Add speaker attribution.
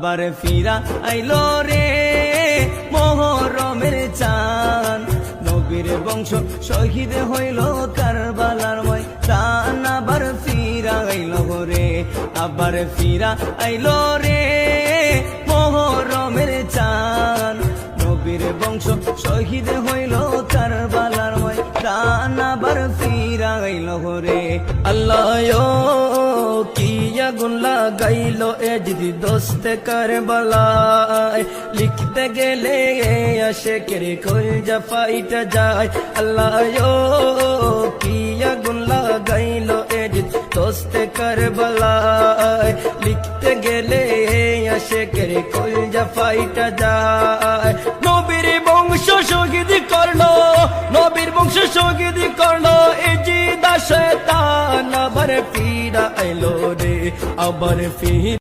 Speaker 1: আবার ফিরা আইলো রে মোহরমের চাঁদ, নবীর বংশ শহীদ হইল কারবালার ময়দান। আবার ফিরা আইলো রে, আবার ফিরা আইলো রে মোহরমের চাঁদ, নবীর বংশ শহীদ হইল কারবালার ময়দান। আবার ফিরা আইলো রে। আল্লাহ কি আগুন লাগাইলো এ যদি দোস্তে কারবালায়, লিখতে গেলে আশেকের কলজা ফাইটা যায়। আল্লাহ কি আগুন লাগাইলো এ যদি দোস্তে কারবালায়, লিখতে গেলে আশেকের কলজা ফাইটা যায়। নবীর বংশ শহীদ করলো, নবীর বংশ শহীদ করলো এই জিদা শয়তান। আবার ফিরা আইলো রে, আবার ফির